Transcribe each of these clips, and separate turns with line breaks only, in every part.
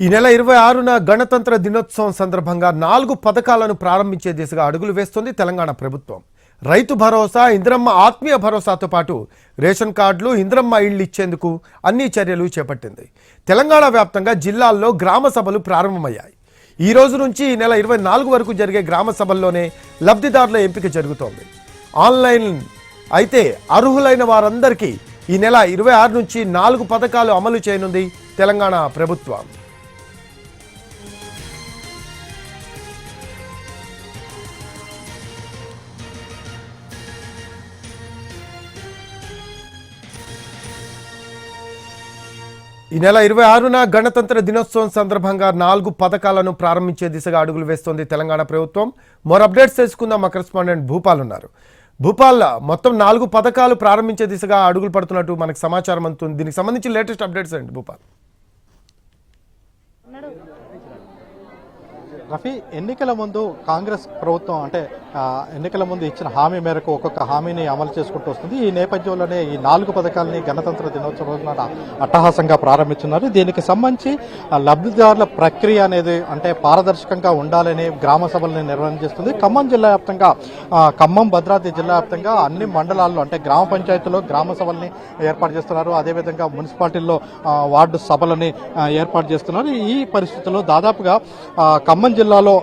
ఈ నెల 26న గణతంత్ర దినోత్సవం సందర్భంగా 4 పథకాలను ప్రారంభించే దిశగా అడుగులు వేస్తోంది తెలంగాణ ప్రభుత్వం. రైతు భరోసా, ఇంద్రమ్మ ఆత్మీయ భరోసాతో పాటు రేషన్ కార్డులు, ఇంద్రమ్మ ఇళ్లు ఇచ్చేందుకు అన్ని చర్యలు చేపట్టింది. తెలంగాణ వ్యాప్తంగా జిల్లాల్లో గ్రామ సభలు ప్రారంభమయ్యాయి. ఈ రోజు నుంచి ఈ నెల 24 వరకు జరిగే గ్రామ సభల్లోనే లబ్ధిదారుల ఎంపిక జరుగుతోంది. ఆన్లైన్ అయితే అర్హులైన వారందరికీ ఈ నెల 26 నుంచి 4 పథకాలు అమలు చేయనుంది తెలంగాణ ప్రభుత్వం. ఈ నెల 26న గణతంత్ర దినోత్సవం సందర్భంగా 4 పథకాలను ప్రారంభించే దిశగా అడుగులు వేస్తోంది తెలంగాణ ప్రభుత్వం. మోర్ అప్డేట్స్ తెలుసుకుందాం. మా కరెస్పాండెంట్ భూపాల్ ఉన్నారు. భూపాల్, మొత్తం 4 పథకాలు ప్రారంభించే దిశగా అడుగులు పడుతున్నట్టు మనకు సమాచారం అందుతుంది. దీనికి సంబంధించి లేటెస్ట్ అప్డేట్స్ ఏంటి భూపాల్?
రఫీ, ఎన్నికల ముందు కాంగ్రెస్ ప్రభుత్వం ఎన్నికల ముందు ఇచ్చిన హామీ మేరకు ఒక్కొక్క హామీని అమలు చేసుకుంటూ వస్తుంది. ఈ నేపథ్యంలోనే ఈ 4 పథకాలని గణతంత్ర దినోత్సవం రోజున అట్టహాసంగా ప్రారంభించున్నారు. దీనికి సంబంధించి లబ్ధిదారుల ప్రక్రియ అనేది పారదర్శకంగా ఉండాలని గ్రామ సభలను నిర్వహిస్తుంది. ఖమ్మం జిల్లా వ్యాప్తంగా, ఖమ్మం భద్రాద్రి జిల్లా వ్యాప్తంగా అన్ని మండలాల్లో గ్రామ పంచాయతీలో గ్రామ సభల్ని ఏర్పాటు చేస్తున్నారు. అదేవిధంగా మున్సిపాలిటీల్లో వార్డు సభలని ఏర్పాటు చేస్తున్నారు. ఈ పరిస్థితుల్లో దాదాపుగా ఖమ్మం జిల్లాలో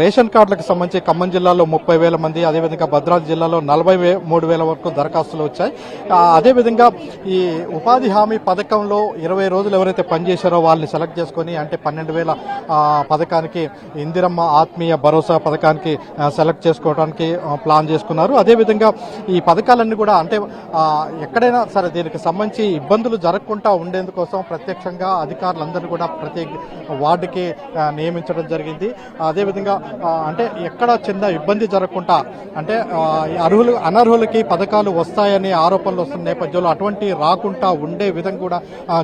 రేషన్ కార్డులకు సంబంధించి ఖమ్మం జిల్లాలో 30,000 మంది, అదేవిధంగా భద్రాద్రి జిల్లాలో 43,000 వరకు దరఖాస్తులు వచ్చాయి. అదేవిధంగా ఈ ఉపాధి హామీ పథకంలో 20 రోజులు ఎవరైతే పనిచేశారో వాళ్ళని సెలెక్ట్ చేసుకుని 12,000 పథకానికి, ఇందిరమ్మ ఆత్మీయ భరోసా పథకానికి సెలెక్ట్ చేసుకోవడానికి ప్లాన్ చేసుకున్నారు. అదేవిధంగా ఈ పథకాలన్నీ కూడా ఎక్కడైనా సరే దీనికి సంబంధించి ఇబ్బందులు జరగకుండా ఉండేందుకోసం ప్రత్యక్షంగా అధికారులందరినీ కూడా ప్రతి వార్డుకి నియమించడం జరిగింది. అదేవిధంగా ఎక్కడ చిన్న ఇబ్బంది జరగకుండా అనర్హులకి పథకాలు వస్తాయని ఆరోపణలు వస్తున్న నేపథ్యంలో అటువంటి రాకుండా ఉండే విధంగా కూడా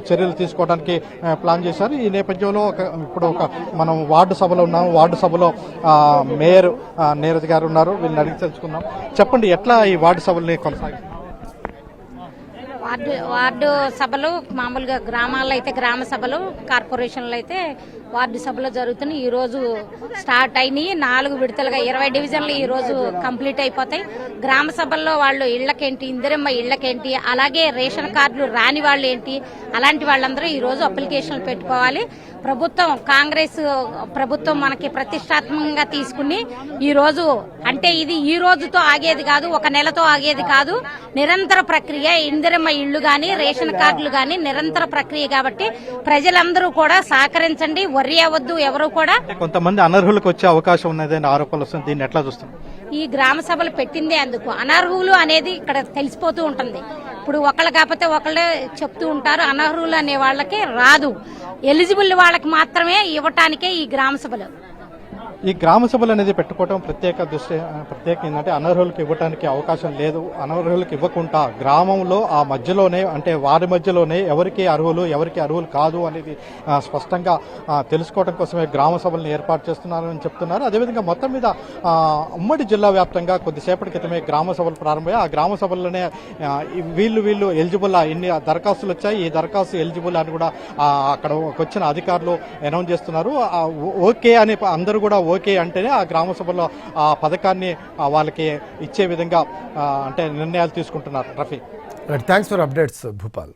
చర్యలు తీసుకోవడానికి ప్లాన్ చేశారు. ఈ నేపథ్యంలో ఇప్పుడు మనం వార్డు సభలో ఉన్నాము. వార్డు సభలో మేయర్ నీరజ్ గారు ఉన్నారు. వీళ్ళని అడిగి తెలుసుకుందాం. చెప్పండి, ఎట్లా ఈ వార్డు సభల్ని కొనసాగిస్తారు?
వార్డు సభలు మామూలుగా గ్రామాల్లో అయితే గ్రామ సభలు, కార్పొరేషన్లో అయితే వార్డు సభలు జరుగుతున్నాయి. ఈ రోజు స్టార్ట్ అయినాయి. 4 విడతలుగా 20 డివిజన్లు ఈ రోజు కంప్లీట్ అయిపోతాయి. గ్రామ సభల్లో వాళ్ళు ఇళ్లకేంటి, ఇందిరమ్మ ఇళ్లకేంటి, అలాగే రేషన్ కార్డులు రాని వాళ్ళు ఏంటి, అలాంటి వాళ్ళందరూ ఈ రోజు అప్లికేషన్లు పెట్టుకోవాలి. ప్రభుత్వం, కాంగ్రెస్ ప్రభుత్వం మనకి ప్రతిష్టాత్మకంగా తీసుకుని ఈ రోజు ఇది ఈ రోజుతో ఆగేది కాదు, ఒక నెలతో ఆగేది కాదు, నిరంతర ప్రక్రియ. ఇందిరమ్మ ఇళ్లు గాని, రేషన్ కార్డులు గాని నిరంతర ప్రక్రియ కాబట్టి ప్రజలందరూ కూడా సహకరించండి, వర్రీ అవ్వద్దు. ఎవరు కూడా
కొంతమంది అనర్హులకు వచ్చే అవకాశం ఉన్నదని ఆరోపణలు వస్తుంది. దీన్ని ఎట్లా చూస్తుంది?
ఈ గ్రామ సభలు పెట్టిందే అందుకు. అనర్హులు అనేది ఇక్కడ తెలిసిపోతూ ఉంటుంది. ఇప్పుడు ఒకళ్ళు కాకపోతే ఒకళ్ళే చెప్తూ ఉంటారు. అనర్హులు అనే వాళ్ళకి రాదు, ఎలిజిబుల్ వాళ్ళకి మాత్రమే ఇవ్వటానికే ఈ గ్రామ సభలు.
ఈ గ్రామ సభలు అనేది పెట్టుకోవడం ప్రత్యేక ఏంటంటే అనర్హులకు ఇవ్వడానికి అవకాశం లేదు. అనర్హులకు ఇవ్వకుండా గ్రామంలో ఆ మధ్యలోనే వారి మధ్యలోనే ఎవరికి అర్హులు, ఎవరికి అర్హులు కాదు అనేది స్పష్టంగా తెలుసుకోవడం కోసమే గ్రామ సభలను ఏర్పాటు చేస్తున్నారని చెప్తున్నారు. అదేవిధంగా మొత్తం మీద ఉమ్మడి జిల్లా వ్యాప్తంగా కొద్దిసేపటి క్రితమే గ్రామ సభలు ప్రారంభమయ్యాయి. ఆ గ్రామ సభల్లోనే వీళ్ళు ఎలిజిబుల్, ఇన్ని దరఖాస్తులు వచ్చాయి, ఈ దరఖాస్తు ఎలిజిబుల్ అని కూడా అక్కడ వచ్చిన అధికారులు అనౌన్స్ చేస్తున్నారు. ఓకే అని అందరూ కూడా ఓకే అంటేనే ఆ గ్రామ సభలో ఆ పథకాన్ని వాళ్ళకి ఇచ్చే విధంగా నిర్ణయాలు తీసుకుంటున్నారు. Rafi,
thanks for updates Bhupal.